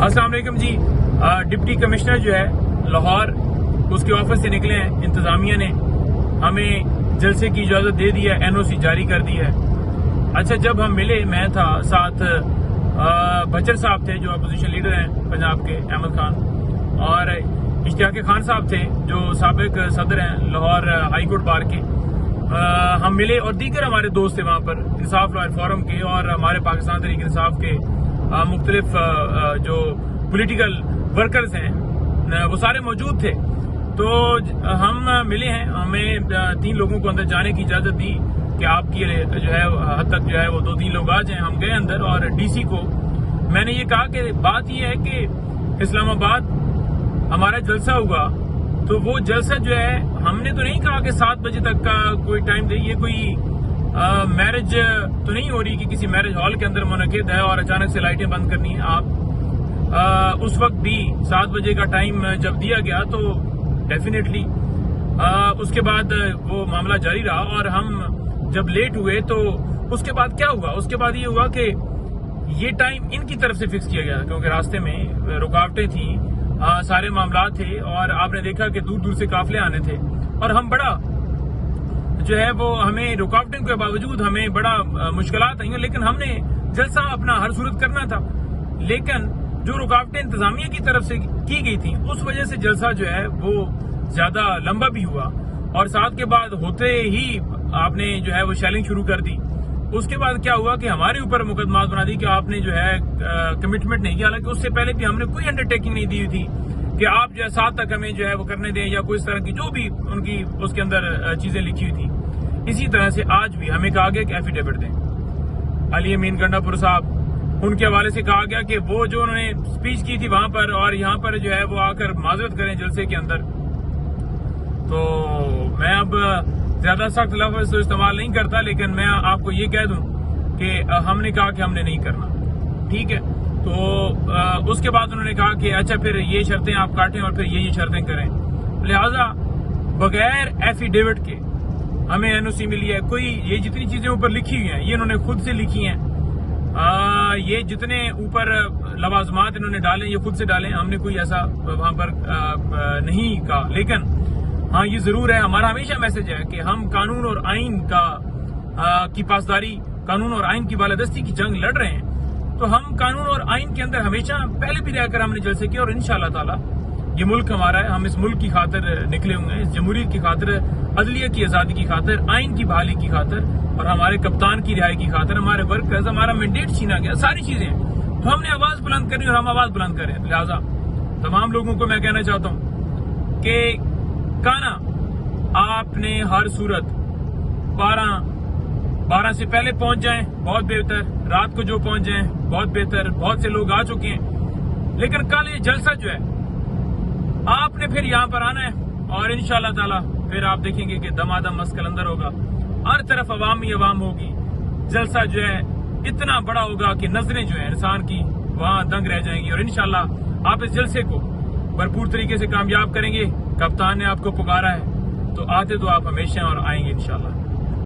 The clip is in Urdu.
السلام علیکم جی. ڈپٹی کمشنر جو ہے لاہور اس کے آفس سے نکلے ہیں. انتظامیہ نے ہمیں جلسے کی اجازت دے دی ہے, NOC جاری کر دی ہے. اچھا, جب ہم ملے میں تھا, ساتھ بچر صاحب تھے جو اپوزیشن لیڈر ہیں پنجاب کے, احمد خان, اور اشتیاق خان صاحب تھے جو سابق صدر ہیں لاہور ہائی کورٹ بار کے. ہم ملے اور دیگر ہمارے دوست تھے وہاں پر, انصاف لائر فورم کے اور ہمارے پاکستان تحریک انصاف کے مختلف جو پولیٹیکل ورکرز ہیں وہ سارے موجود تھے. تو ہم ملے ہیں, ہمیں 3 لوگوں کو اندر جانے کی اجازت دی کہ آپ کی جو ہے حد تک جو ہے وہ 2-3 لوگ آ جائیں. ہم گئے اندر اور DC کو میں نے یہ کہا کہ بات یہ ہے کہ اسلام آباد ہمارا جلسہ ہوگا تو وہ جلسہ جو ہے ہم نے تو نہیں کہا کہ 7 بجے تک کا کوئی ٹائم دے. یہ کوئی میرج تو نہیں ہو رہی کہ کسی میرج ہال کے اندر منعقد ہے اور اچانک سے لائٹیں بند کرنی ہیں. آپ اس وقت بھی 7 بجے کا ٹائم جب دیا گیا تو ڈیفینیٹلی اس کے بعد وہ معاملہ جاری رہا. اور ہم جب لیٹ ہوئے تو اس کے بعد کیا ہوا, اس کے بعد یہ ہوا کہ یہ ٹائم ان کی طرف سے فکس کیا گیا کیونکہ راستے میں رکاوٹیں تھیں, سارے معاملات تھے اور آپ نے دیکھا کہ دور دور سے قافلے آنے تھے. اور ہم بڑا جو ہے وہ ہمیں رکاوٹوں کے باوجود ہمیں بڑا مشکلات آئیں, لیکن ہم نے جلسہ اپنا ہر صورت کرنا تھا. لیکن جو رکاوٹیں انتظامیہ کی طرف سے کی گئی تھیں اس وجہ سے جلسہ جو ہے وہ زیادہ لمبا بھی ہوا. اور ساتھ کے بعد ہوتے ہی آپ نے جو ہے وہ شیلنگ شروع کر دی. اس کے بعد کیا ہوا کہ ہمارے اوپر مقدمات بنا دی کہ آپ نے جو ہے کمٹمنٹ نہیں کیا. حالانکہ اس سے پہلے بھی ہم نے کوئی انڈر ٹیکنگ نہیں دی تھی کہ آپ جو ہے 7 تک ہمیں جو ہے وہ کرنے دیں یا کوئی اس طرح کی جو بھی ان کی اس کے اندر چیزیں لکھی ہوئی تھی. اسی طرح سے آج بھی ہمیں کہا گیا کہ ایفیڈیوٹ دیں. علی امین گنڈا پور صاحب, ان کے حوالے سے کہا گیا کہ وہ جو انہوں نے اسپیچ کی تھی وہاں پر اور یہاں پر جو ہے وہ آ کر معذرت کریں جلسے کے اندر. تو میں اب زیادہ سخت لفظ تو استعمال نہیں کرتا, لیکن میں آپ کو یہ کہہ دوں کہ ہم نے کہا کہ ہم نے نہیں کرنا. ٹھیک ہے, تو اس کے بعد انہوں نے کہا کہ اچھا پھر یہ شرطیں آپ کاٹیں اور پھر یہ شرطیں کریں. لہذا بغیر ایفیڈیوٹ کے ہمیں NOC ملی ہے. کوئی یہ جتنی چیزیں اوپر لکھی ہوئی ہیں یہ انہوں نے خود سے لکھی ہیں, یہ جتنے اوپر لوازمات انہوں نے ڈالے یہ خود سے ڈالیں. ہم نے کوئی ایسا وہاں پر نہیں کہا. لیکن ہاں یہ ضرور ہے, ہمارا ہمیشہ میسج ہے کہ ہم قانون اور آئین کی پاسداری, قانون اور آئین کی بالادستی کی جنگ لڑ رہے ہیں. تو ہم قانون اور آئین کے اندر ہمیشہ پہلے بھی رہ کر ہم نے جلسے کیا, اور انشاءاللہ تعالی یہ ملک ہمارا ہے. ہم اس ملک کی خاطر نکلے ہوئے ہیں, اس جمہوریت کی خاطر, عدلیہ کی آزادی کی خاطر, آئین کی بحالی کی خاطر اور ہمارے کپتان کی رہائی کی خاطر. ہمارے ورکرز, ہمارا مینڈیٹ چھینا گیا, ساری چیزیں ہیں. تو ہم نے آواز بلند کرنی اور ہم آواز بلند کر رہے ہیں. لہٰذا تمام لوگوں کو میں کہنا چاہتا ہوں کہ کانا آپ نے ہر صورت 12 سے پہلے پہنچ جائیں بہت بہتر, رات کو جو پہنچ جائیں بہت بہتر. بہت سے لوگ آ چکے ہیں, لیکن کل یہ جلسہ جو ہے آپ نے پھر یہاں پر آنا ہے اور انشاءاللہ تعالی پھر آپ دیکھیں گے کہ دمادم مسکل اندر ہوگا, ہر طرف عوام ہی عوام ہوگی. جلسہ جو ہے اتنا بڑا ہوگا کہ نظریں جو ہے انسان کی وہاں دنگ رہ جائیں گی. اور انشاءاللہ آپ اس جلسے کو بھرپور طریقے سے کامیاب کریں گے. کپتان نے آپ کو پکارا ہے تو آتے تو آپ ہمیشہ اور آئیں گے انشاءاللہ.